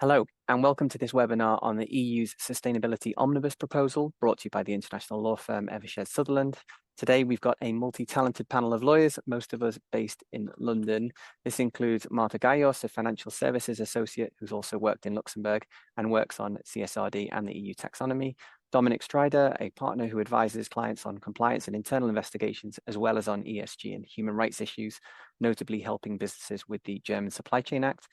Hello, and welcome to this webinar on the EU's Sustainability Omnibus proposal, brought to you by the international law firm Evershed Sutherland. Today, we've got a multi-talented panel of lawyers, most of us based in London. This includes Marta Gallos, a financial services associate who's also worked in Luxembourg and works on CSRD and the EU Taxonomy. Dominic Strider, a partner who advises clients on compliance and internal investigations, as well as on ESG and human rights issues, notably helping businesses with the German Supply Chain Act.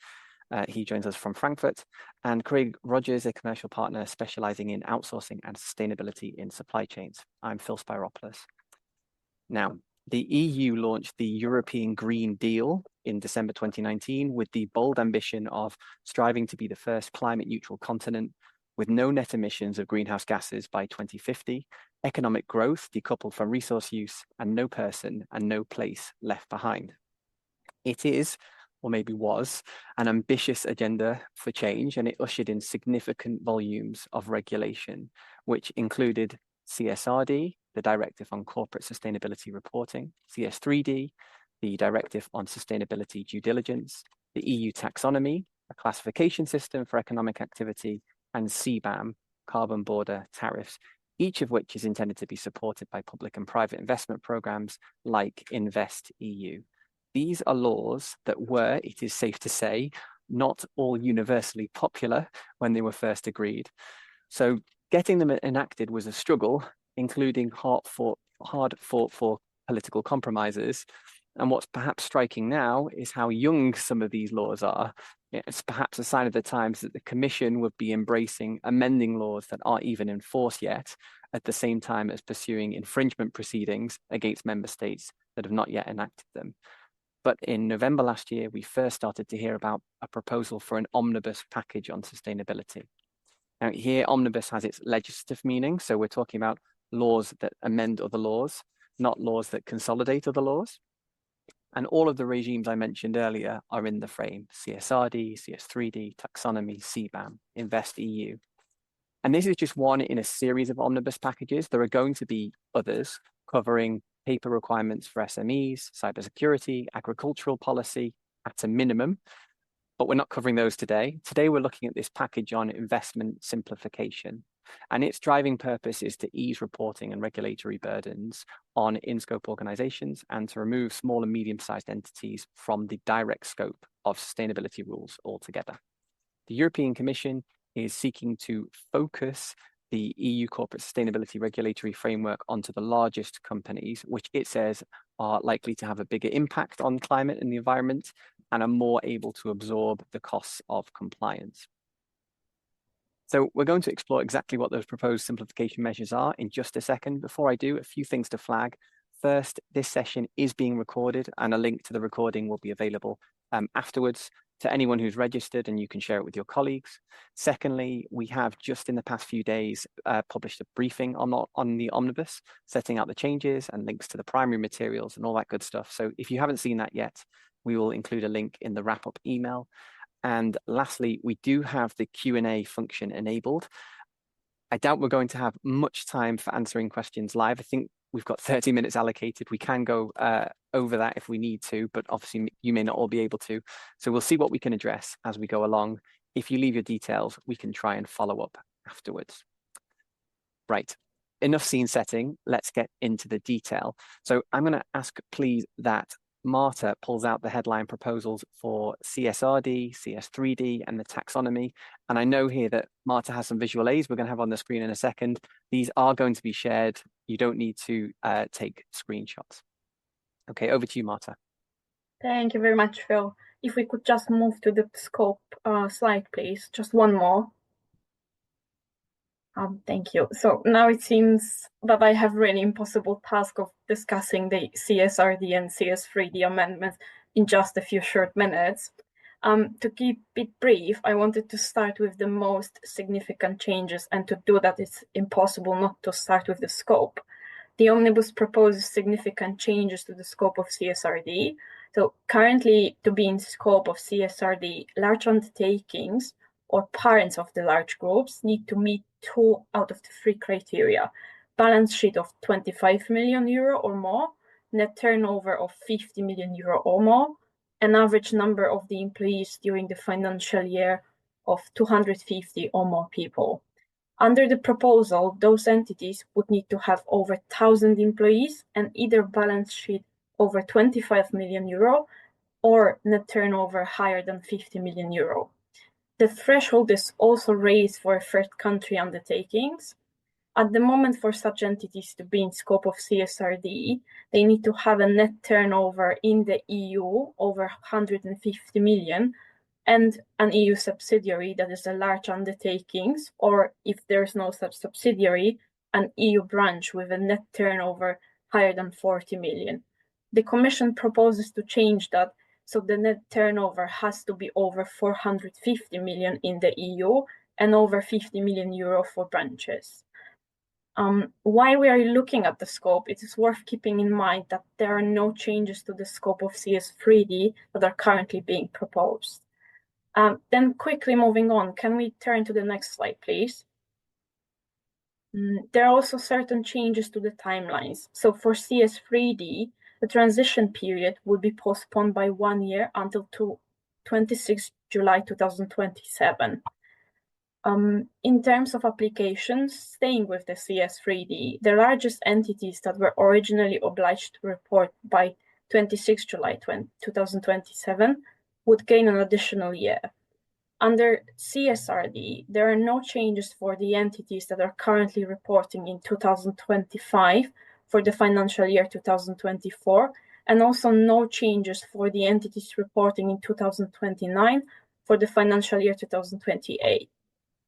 He joins us from Frankfurt. And Craig Rogers, a commercial partner specializing in outsourcing and sustainability in supply chains. I'm Phil Spyropoulos. Now, the EU launched the European Green Deal in December 2019 with the bold ambition of striving to be the first climate neutral continent with no net emissions of greenhouse gases by 2050, economic growth decoupled from resource use, and no person and no place left behind. It is, or maybe was, an ambitious agenda for change, and it ushered in significant volumes of regulation, which included CSRD, the Directive on Corporate Sustainability Reporting, CS3D, the Directive on Sustainability Due Diligence, the EU Taxonomy, a classification system for economic activity, and CBAM, carbon border tariffs, each of which is intended to be supported by public and private investment programs like Invest EU. These are laws that were, it is safe to say, not all universally popular when they were first agreed. So getting them enacted was a struggle, including hard fought for political compromises. And what's perhaps striking now is how young some of these laws are. It's perhaps a sign of the times that the Commission would be embracing amending laws that aren't even in force yet, at the same time as pursuing infringement proceedings against member states that have not yet enacted them. But in November last year, we first started to hear about a proposal for an omnibus package on sustainability. Now here, omnibus has its legislative meaning. So we're talking about laws that amend other laws, not laws that consolidate other laws. And all of the regimes I mentioned earlier are in the frame: CSRD, CS3D, Taxonomy, CBAM, Invest EU. And this is just one in a series of omnibus packages. There are going to be others covering paper requirements for SMEs, cybersecurity, agricultural policy at a minimum, but we're not covering those today. Today, we're looking at this package on investment simplification, and its driving purpose is to ease reporting and regulatory burdens on in-scope organizations and to remove small and medium-sized entities from the direct scope of sustainability rules altogether. The European Commission is seeking to focus the EU corporate sustainability regulatory framework onto the largest companies, which it says are likely to have a bigger impact on climate and the environment and are more able to absorb the costs of compliance. So we're going to explore exactly what those proposed simplification measures are in just a second. Before I do, a few things to flag. First, this session is being recorded and a link to the recording will be available afterwards to anyone who's registered, and you can share it with your colleagues. Secondly, we have just in the past few days published a briefing on the omnibus, setting out the changes and links to the primary materials and all that good stuff. So if you haven't seen that yet, we will include a link in the wrap-up email. And lastly, we do have the Q&A function enabled. I doubt we're going to have much time for answering questions live. I think we've got 30 minutes allocated. We can go over that if we need to, but obviously you may not all be able to. So we'll see what we can address as we go along. If you leave your details, we can try and follow up afterwards. Right, enough scene setting. Let's get into the detail. So I'm going to ask, please, that Marta pulls out the headline proposals for CSRD, CS3D, and the taxonomy. And I know here that Marta has some visual aids we're going to have on the screen in a second. These are going to be shared. You don't need to take screenshots. Okay, over to you, Marta. Thank you very much, Phil. If we could just move to the scope slide, please. Just one more. Thank you. So now it seems that I have really impossible task of discussing the CSRD and CS3D amendments in just a few short minutes. To keep it brief, I wanted to start with the most significant changes, and to do that, it's impossible not to start with the scope. The Omnibus proposes significant changes to the scope of CSRD. So currently, to be in scope of CSRD, large undertakings or parents of the large groups need to meet 2 out of the 3 criteria: balance sheet of 25 million euro or more, net turnover of 50 million euro or more, an average number of the employees during the financial year of 250 or more people. Under the proposal, those entities would need to have over 1,000 employees and either balance sheet over 25 million euro or net turnover higher than 50 million euro. The threshold is also raised for third country undertakings. At the moment, for such entities to be in scope of CSRD, they need to have a net turnover in the EU over 150 million and an EU subsidiary that is a large undertakings, or if there's no such subsidiary, an EU branch with a net turnover higher than 40 million. The Commission proposes to change that, so the net turnover has to be over 450 million in the EU and over 50 million euro for branches. While we are looking at the scope, it is worth keeping in mind that there are no changes to the scope of CS3D that are currently being proposed. Then quickly moving on, can we turn to the next slide, please? There are also certain changes to the timelines. So for CS3D, the transition period will be postponed by 1 year until 26 July 2027. In terms of applications, staying with the CS3D, the largest entities that were originally obliged to report by 26 July 2027 would gain an additional year. Under CSRD, there are no changes for the entities that are currently reporting in 2025 for the financial year 2024, and also no changes for the entities reporting in 2029 for the financial year 2028.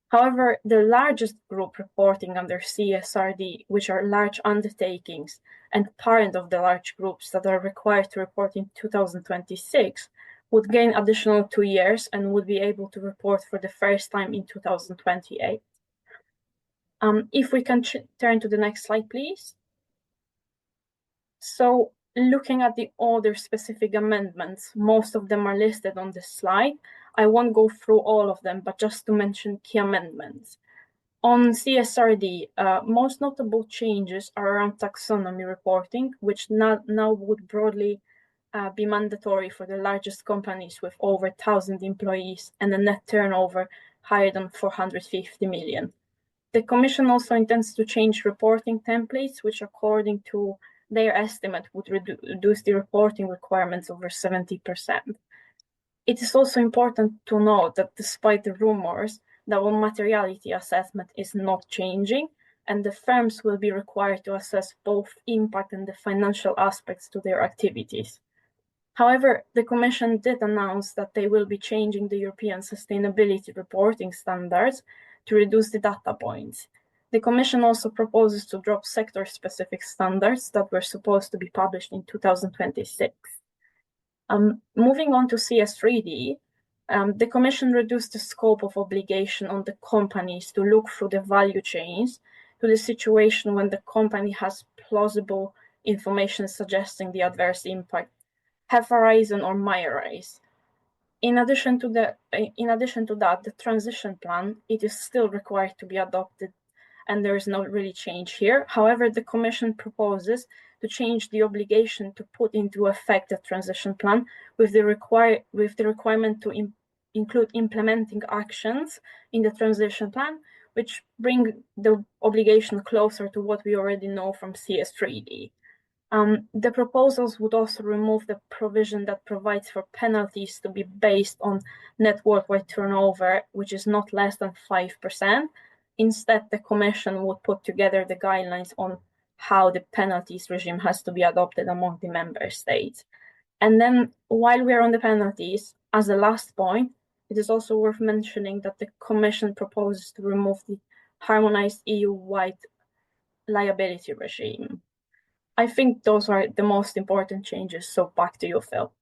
However, the largest group reporting under CSRD, which are large undertakings and parent of the large groups that are required to report in 2026, would gain additional 2 years and would be able to report for the first time in 2028. If we can turn to the next slide, please. So looking at the other specific amendments, most of them are listed on this slide. I won't go through all of them, but just to mention key amendments. On CSRD, most notable changes are around taxonomy reporting, which now would broadly be mandatory for the largest companies with over 1,000 employees and a net turnover higher than 450 million. The Commission also intends to change reporting templates, which according to their estimate would reduce the reporting requirements over 70%. It is also important to note that despite the rumors, the materiality assessment is not changing, and the firms will be required to assess both impact and the financial aspects to their activities. However, the Commission did announce that they will be changing the European sustainability reporting standards to reduce the data points. The Commission also proposes to drop sector-specific standards that were supposed to be published in 2026. Moving on to CS3D, the Commission reduced the scope of obligation on the companies to look through the value chains to the situation when the company has plausible information suggesting the adverse impact, have arisen or may arise. In addition to that, the transition plan, it is still required to be adopted, and there is no really change here. However, the Commission proposes to change the obligation to put into effect the transition plan with the requirement to include implementing actions in the transition plan, which bring the obligation closer to what we already know from CS3D. The proposals would also remove the provision that provides for penalties to be based on net worldwide turnover, which is not less than 5%. Instead, the Commission would put together the guidelines on how the penalties regime has to be adopted among the member states. And then, while we're on the penalties, as a last point, it is also worth mentioning that the Commission proposes to remove the harmonized EU-wide liability regime. I think those are the most important changes. So back to you, Phil.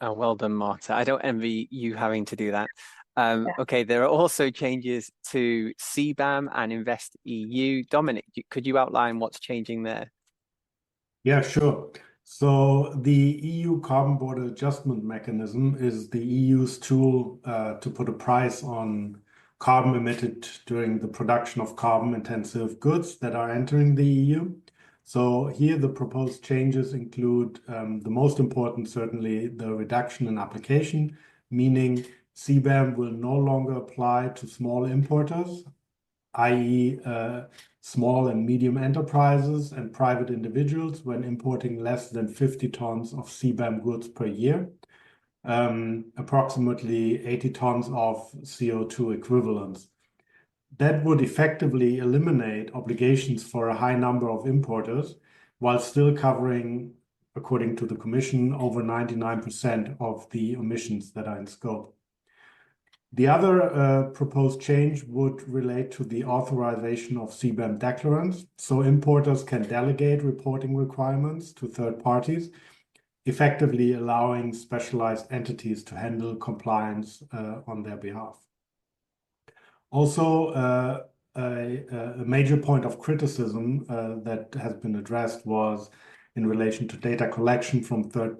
Oh, well done, Marta. I don't envy you having to do that. Okay, there are also changes to CBAM and Invest EU. Dominic, could you outline what's changing there? Yeah, sure. So the EU Carbon Border Adjustment Mechanism is the EU's tool to put a price on carbon emitted during the production of carbon-intensive goods that are entering the EU. So here the proposed changes include the most important, certainly the reduction in application, meaning CBAM will no longer apply to small importers, i.e. Small and medium enterprises and private individuals when importing less than 50 tons of CBAM goods per year, approximately 80 tons of CO2 equivalents. That would effectively eliminate obligations for a high number of importers while still covering, according to the Commission, over 99% of the emissions that are in scope. The other proposed change would relate to the authorization of CBAM declarants. So importers can delegate reporting requirements to third parties, effectively allowing specialized entities to handle compliance on their behalf. Also, a major point of criticism that has been addressed was in relation to data collection from third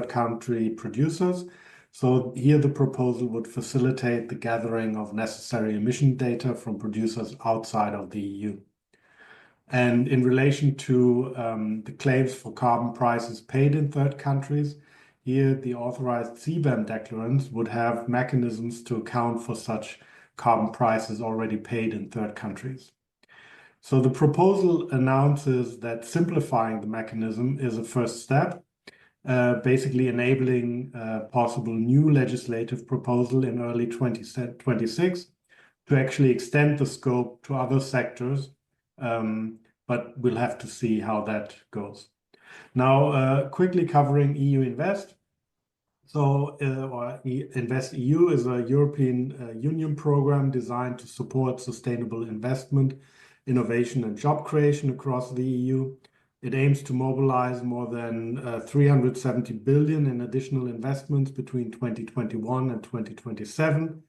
country producers. So here the proposal would facilitate the gathering of necessary emission data from producers outside of the EU. And in relation to the claims for carbon prices paid in third countries, here the authorized CBAM declarants would have mechanisms to account for such carbon prices already paid in third countries. So the proposal announces that simplifying the mechanism is a first step, basically enabling a possible new legislative proposal in early 2026 to actually extend the scope to other sectors, but we'll have to see how that goes. Now, quickly covering EU Invest. So, Invest EU is a European Union program designed to support sustainable investment, innovation, and job creation across the EU. It aims to mobilize more than 370 billion in additional investments between 2021 and 2027,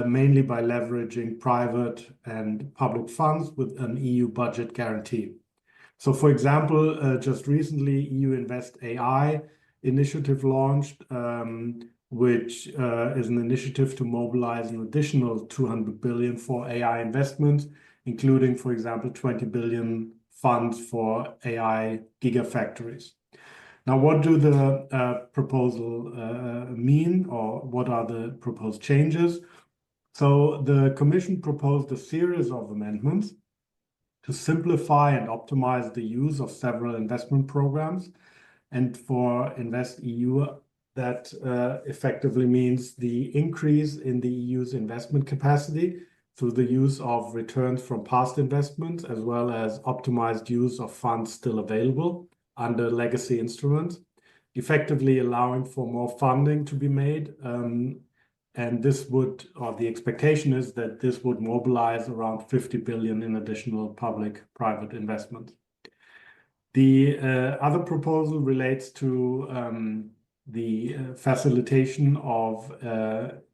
mainly by leveraging private and public funds with an EU budget guarantee. So, for example, just recently, EU Invest AI initiative launched, which is an initiative to mobilize an additional 200 billion for AI investments, including, for example, 20 billion funds for AI gigafactories. Now, what do the proposal mean, or what are the proposed changes? So the Commission proposed a series of amendments to simplify and optimize the use of several investment programs. And for Invest EU, that effectively means the increase in the EU's investment capacity through the use of returns from past investments, as well as optimized use of funds still available under legacy instruments, effectively allowing for more funding to be made. And this would, or the expectation is that this would mobilize around 50 billion in additional public-private investment. The other proposal relates to the facilitation of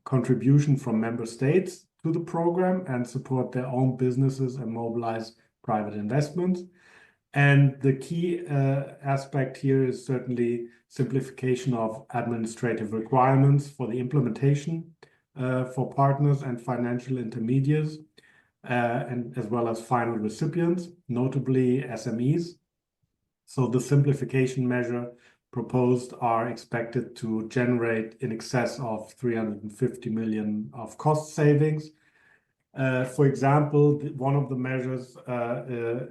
contribution from member states to the program and support their own businesses and mobilize private investments. And the key aspect here is certainly simplification of administrative requirements for the implementation for partners and financial intermediaries, and as well as final recipients, notably SMEs. So the simplification measure proposed are expected to generate in excess of 350 million of cost savings. For example, one of the measures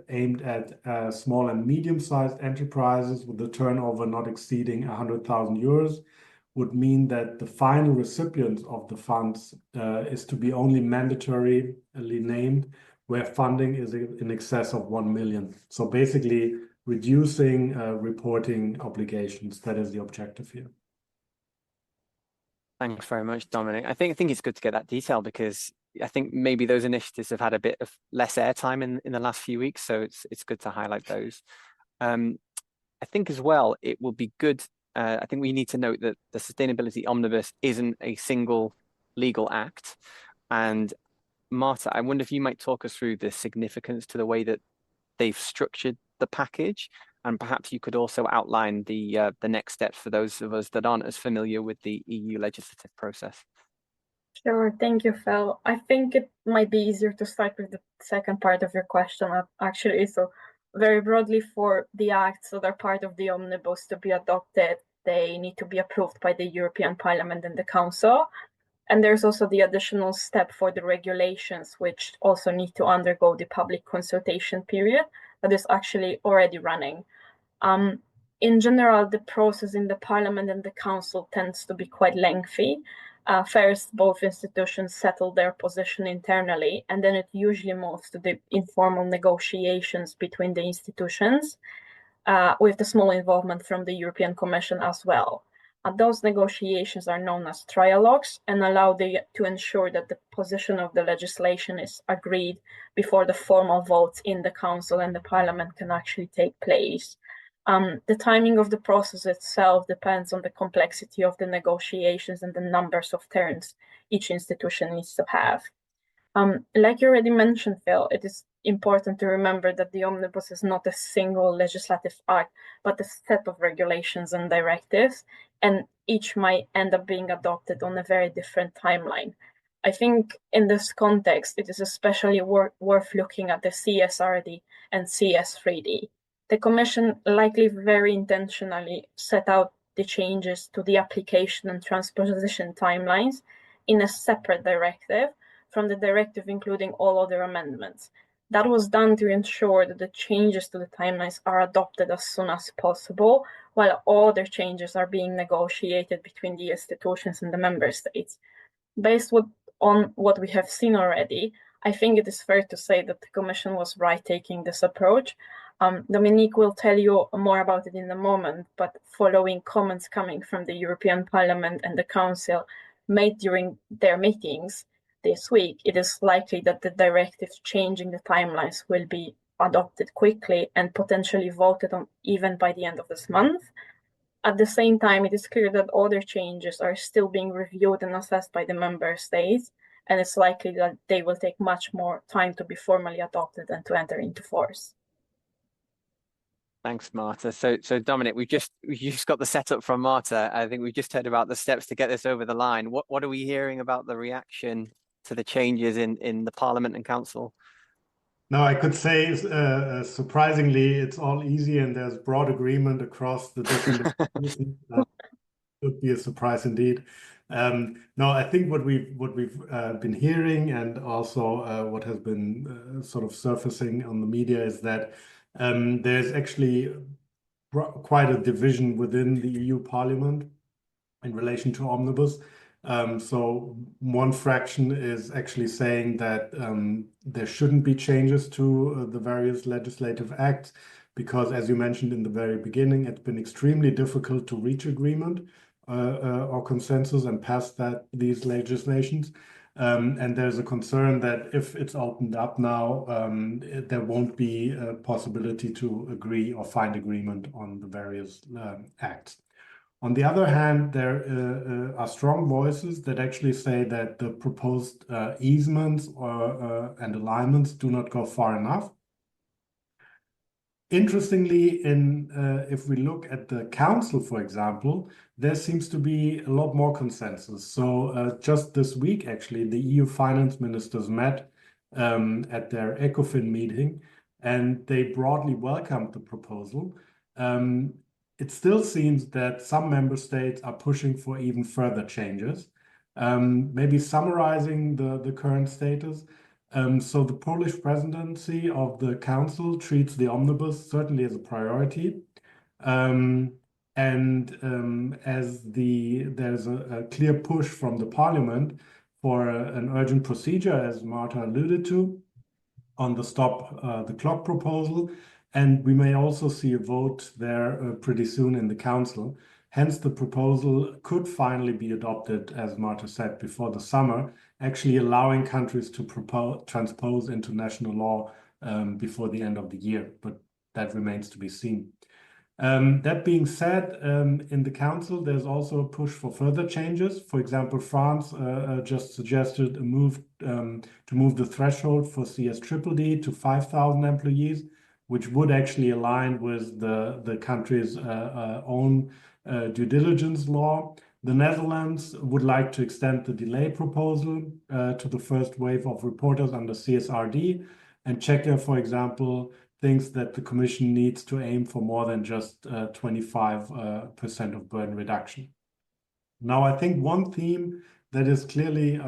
aimed at small and medium-sized enterprises with a turnover not exceeding 100,000 euros would mean that the final recipient of the funds is to be only mandatorily named where funding is in excess of 1 million. So basically reducing reporting obligations. That is the objective here. Thanks very much, Dominic. I think it's good to get that detail because I think maybe those initiatives have had a bit of less airtime in the last few weeks, so it's good to highlight those. I think as well, it will be good. I think we need to note that the Sustainability Omnibus isn't a single legal act. And Marta, I wonder if you might talk us through the significance to the way that they've structured the package, and perhaps you could also outline the next steps for those of us that aren't as familiar with the EU legislative process. Sure, thank you, Phil. I think it might be easier to start with the second part of your question, actually. So very broadly, for the acts that are part of the Omnibus to be adopted, they need to be approved by the European Parliament and the Council. And there's also the additional step for the regulations, which also need to undergo the public consultation period that is actually already running. In general, the process in the Parliament and the Council tends to be quite lengthy. First, both institutions settle their position internally, and then it usually moves to the informal negotiations between the institutions, with the small involvement from the European Commission as well. Those negotiations are known as trialogues and allow to ensure that the position of the legislation is agreed before the formal votes in the Council and the Parliament can actually take place. The timing of the process itself depends on the complexity of the negotiations and the numbers of turns each institution needs to have. Like you already mentioned, Phil, it is important to remember that the Omnibus is not a single legislative act, but a set of regulations and directives, and each might end up being adopted on a very different timeline. I think in this context, it is especially worth looking at the CSRD and CS3D. The Commission likely very intentionally set out the changes to the application and transposition timelines in a separate directive from the directive including all other amendments. That was done to ensure that the changes to the timelines are adopted as soon as possible, while all other changes are being negotiated between the institutions and the member states. Based on what we have seen already, I think it is fair to say that the Commission was right taking this approach. Dominique will tell you more about it in a moment, but following comments coming from the European Parliament and the Council made during their meetings this week, it is likely that the directive changing the timelines will be adopted quickly and potentially voted on even by the end of this month. At the same time, it is clear that other changes are still being reviewed and assessed by the member states, and it's likely that they will take much more time to be formally adopted and to enter into force. Thanks, Marta. So Dominic, we just got the setup from Marta. I think we just heard about the steps to get this over the line. What are we hearing about the reaction to the changes in the Parliament and Council? No, I could say surprisingly, it's all easy and there's broad agreement across the different would be a surprise indeed. No, I think what we've been hearing and also what has been sort of surfacing on the media is that there's actually quite a division within the EU Parliament in relation to Omnibus. So one fraction is actually saying that there shouldn't be changes to the various legislative acts because, as you mentioned in the very beginning, it's been extremely difficult to reach agreement or consensus and pass these legislations. And there's a concern that if it's opened up now, there won't be a possibility to agree or find agreement on the various acts. On the other hand, there are strong voices that actually say that the proposed easements and alignments do not go far enough. Interestingly, if we look at the Council, for example, there seems to be a lot more consensus. So just this week, actually, the EU finance ministers met at their ECOFIN meeting, and they broadly welcomed the proposal. It still seems that some member states are pushing for even further changes. Maybe summarizing the current status. So the Polish presidency of the Council treats the Omnibus certainly as a priority. As there's a clear push from the Parliament for an urgent procedure, as Marta alluded to, on the stop the clock proposal. And we may also see a vote there pretty soon in the Council. Hence, the proposal could finally be adopted, as Marta said, before the summer, actually allowing countries to transpose into national law before the end of the year. But that remains to be seen. That being said, in the Council, there's also a push for further changes. For example, France just suggested a move to move the threshold for CSDDD to 5,000 employees, which would actually align with the country's own due diligence law. The Netherlands would like to extend the delay proposal to the first wave of reporters under CSRD. And Czechia, for example, thinks that the Commission needs to aim for more than just 25% of burden reduction. Now, I think one theme that is clearly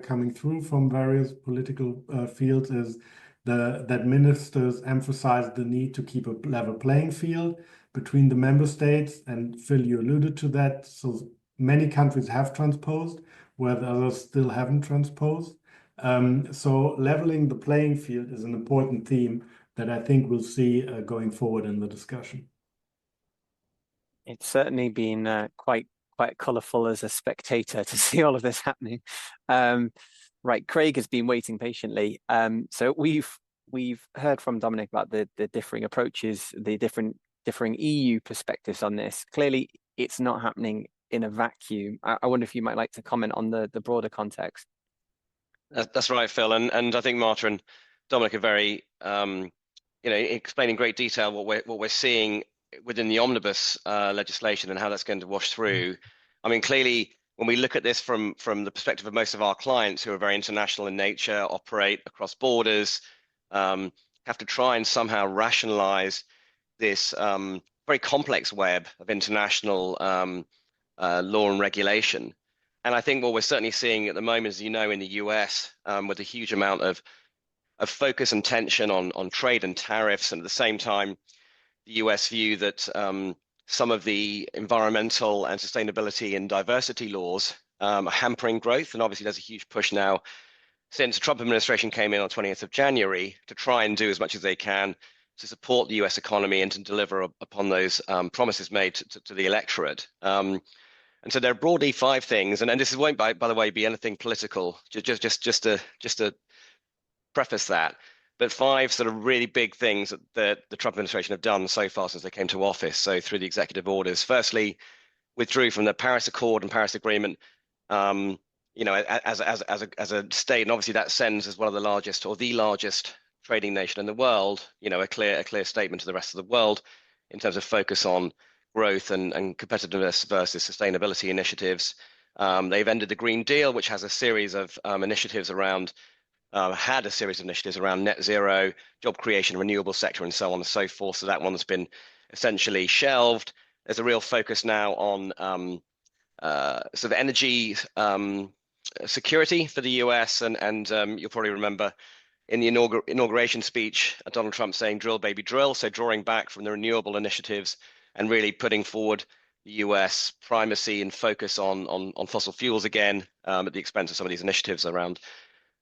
coming through from various political fields is that ministers emphasize the need to keep a level playing field between the member states. And Phil, you alluded to that. So many countries have transposed, where the others still haven't transposed. So leveling the playing field is an important theme that I think we'll see going forward in the discussion. It's certainly been quite colourful as a spectator to see all of this happening. Right, Craig has been waiting patiently. So we've heard from Dominic about the differing approaches, the differing EU perspectives on this. Clearly, it's not happening in a vacuum. I wonder if you might like to comment on the broader context. That's right, Phil, and I think Marta and Dominic are very, explain in great detail what we're seeing within the Omnibus legislation and how that's going to wash through. I mean, clearly, when we look at this from the perspective of most of our clients who are very international in nature, operate across borders, have to try and somehow rationalize this very complex web of international law and regulation. And I think what we're certainly seeing at the moment, as you know, in the US, with a huge amount of focus and tension on trade and tariffs, and at the same time, the US view that some of the environmental and sustainability and diversity laws are hampering growth. And obviously, there's a huge push now since the Trump administration came in on 20th of January to try and do as much as they can to support the US economy and to deliver upon those promises made to the electorate. And so there are broadly 5 things, and this won't, by the way, be anything political, just to preface that, but 5 sort of really big things that the Trump administration have done so far since they came to office. So through the executive orders, firstly, withdrew from the Paris Accord and Paris Agreement, as a state, and obviously that sends as one of the largest or the largest trading nation in the world, a clear statement to the rest of the world in terms of focus on growth and competitiveness versus sustainability initiatives. They've ended the Green Deal, which has a series of initiatives around, net zero, job creation, renewable sector, and so on and so forth. So that one's been essentially shelved. There's a real focus now on sort of energy security for the US, and you'll probably remember in the inauguration speech, Donald Trump saying drill, baby, drill. So drawing back from the renewable initiatives and really putting forward the US primacy and focus on fossil fuels again, at the expense of some of these initiatives around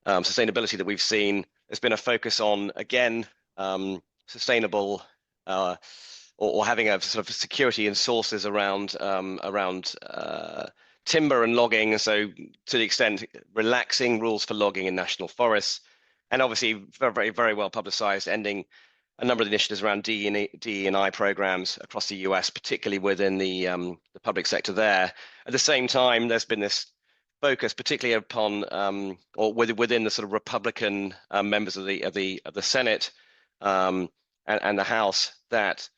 sustainability that we've seen. There's been a focus on, again, sustainable or having a sort of security and sources around timber and logging. So to the extent relaxing rules for logging in national forests, and obviously very, very well publicized, ending a number of initiatives around DE&I programs across the US, particularly within the public sector there. At the same time, there's been this focus, particularly upon or within the sort of Republican members of the Senate and the House, that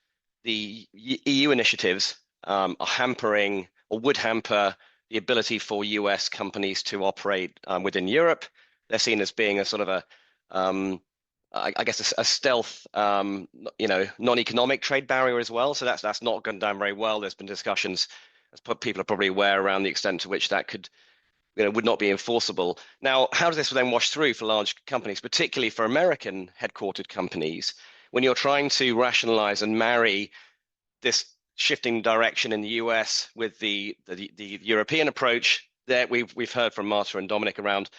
the EU initiatives are hampering or would hamper the ability for US companies to operate within Europe. They're seen as being a sort of a stealth, non-economic trade barrier as well. So that's not gone down very well. There's been discussions, as people are probably aware, around the extent to which that could, would not be enforceable. Now, how does this then wash through for large companies, particularly for American headquartered companies, when you're trying to rationalize and marry this shifting direction in the US with the European approach? That we've heard from Marta and Dominic around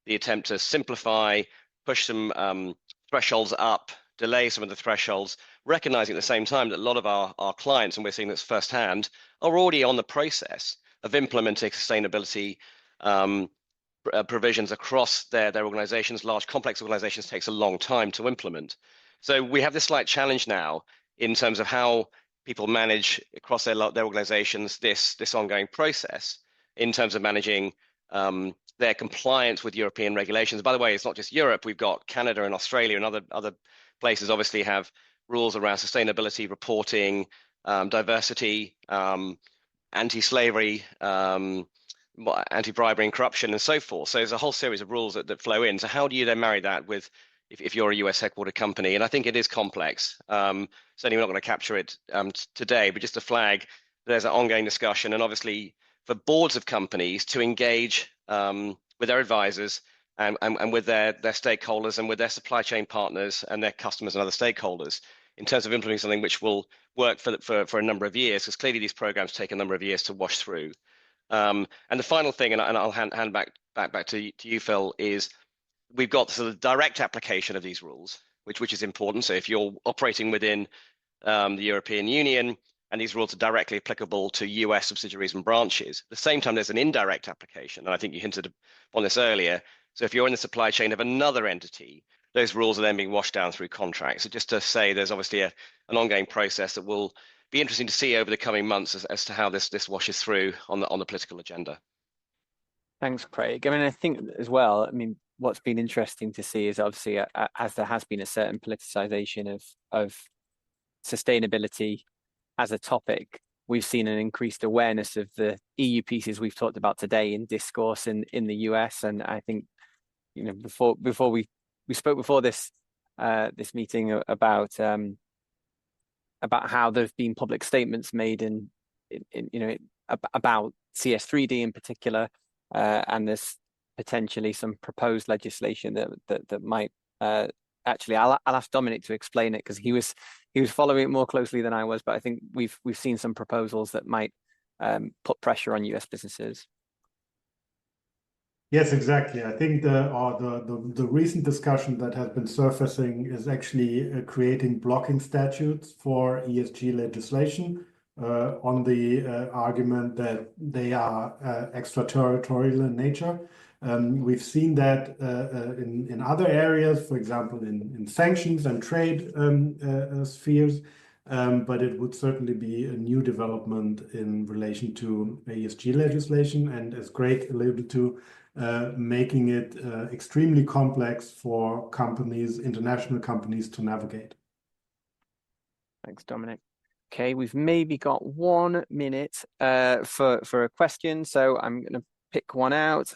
the attempt to simplify, push some thresholds up, delay some of the thresholds, recognizing at the same time that a lot of our clients, and we're seeing this firsthand, are already on the process of implementing sustainability provisions across their organizations. Large, complex organizations takes a long time to implement. So we have this slight challenge now in terms of how people manage across their organizations this ongoing process in terms of managing their compliance with European regulations. By the way, it's not just Europe. We've got Canada and Australia and other places obviously have rules around sustainability reporting, diversity, anti-slavery, anti-bribery and corruption, and so forth. So there's a whole series of rules that flow in. So how do you then marry that with, if you're a US headquartered company? And I think it is complex. Certainly we're not going to capture it today, but just to flag, there's an ongoing discussion, and obviously for boards of companies to engage with their advisors and with their stakeholders and with their supply chain partners and their customers and other stakeholders in terms of implementing something which will work for a number of years, because clearly these programs take a number of years to wash through. And the final thing, and I'll hand back to you, Phil, is we've got sort of direct application of these rules, which is important. So if you're operating within the European Union and these rules are directly applicable to US subsidiaries and branches, at the same time there's an indirect application, and I think you hinted on this earlier. So if you're in the supply chain of another entity, those rules are then being washed down through contracts. So just to say, there's obviously an ongoing process that will be interesting to see over the coming months as to how this washes through on the political agenda. Thanks, Craig. I mean, I think as well, I mean, what's been interesting to see is obviously as there has been a certain politicization of sustainability as a topic, we've seen an increased awareness of the EU pieces we've talked about today in discourse in the US. And I think, you know, before we spoke before this meeting about how there've been public statements made in you know, about CS3D in particular, and there's potentially some proposed legislation that might actually, I'll ask Dominic to explain it, because he was following it more closely than I was, but I think we've seen some proposals that might put pressure on US businesses. Yes, exactly. I think the recent discussion that has been surfacing is actually creating blocking statutes for ESG legislation on the argument that they are extraterritorial in nature. We've seen that in other areas, for example, in sanctions and trade spheres, but it would certainly be a new development in relation to ESG legislation, and as Greg alluded to, making it extremely complex for companies, international companies, to navigate. Thanks, Dominic. Okay, we've maybe got 1 minute for a question, so I'm going to pick one out.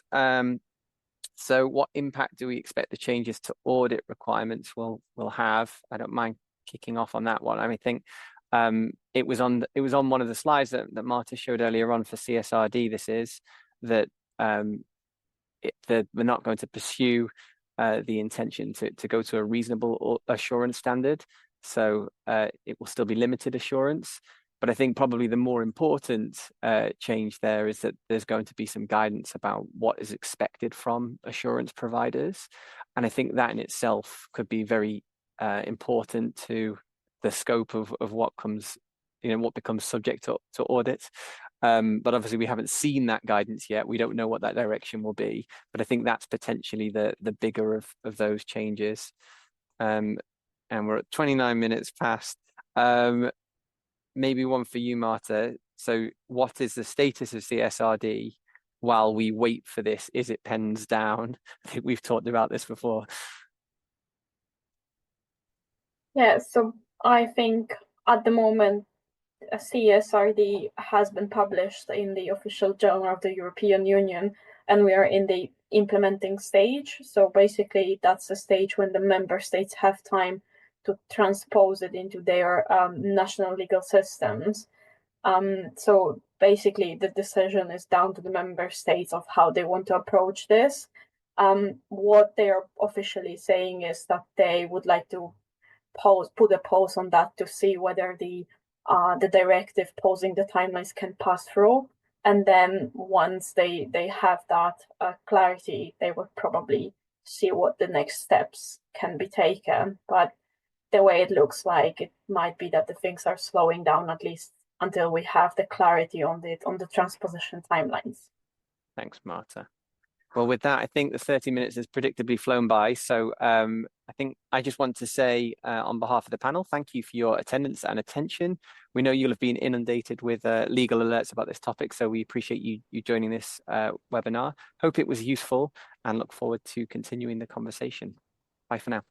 So what impact do we expect the changes to audit requirements will have? I don't mind kicking off on that one. I mean, I think it was on one of the slides that Marta showed earlier on for CSRD. This is that we're not going to pursue the intention to go to a reasonable assurance standard. So it will still be limited assurance. But I think probably the more important change there is that there's going to be some guidance about what is expected from assurance providers. And I think that in itself could be very important to the scope of what comes, you know, what becomes subject to audit. But obviously we haven't seen that guidance yet. We don't know what that direction will be. But I think that's potentially the bigger of those changes. And we're at 29 minutes past. Maybe one for you, Marta. So what is the status of CSRD while we wait for this? Is it pens down? I think we've talked about this before. Yeah, so I think at the moment, a CSRD has been published in the official journal of the European Union, and we are in the implementing stage. So basically, that's the stage when the member states have time to transpose it into their national legal systems. So basically, the decision is down to the member states of how they want to approach this. What they are officially saying is that they would like to put a pause on that to see whether the directive posing the timelines can pass through. And then once they have that clarity, they would probably see what the next steps can be taken. But the way it looks like, it might be that the things are slowing down, at least until we have the clarity on the transposition timelines. Thanks, Marta. Well, with that, I think the 30 minutes has predictably flown by. So I think I just want to say on behalf of the panel, thank you for your attendance and attention. We know you'll have been inundated with legal alerts about this topic, so we appreciate you joining this webinar. Hope it was useful and look forward to continuing the conversation. Bye for now.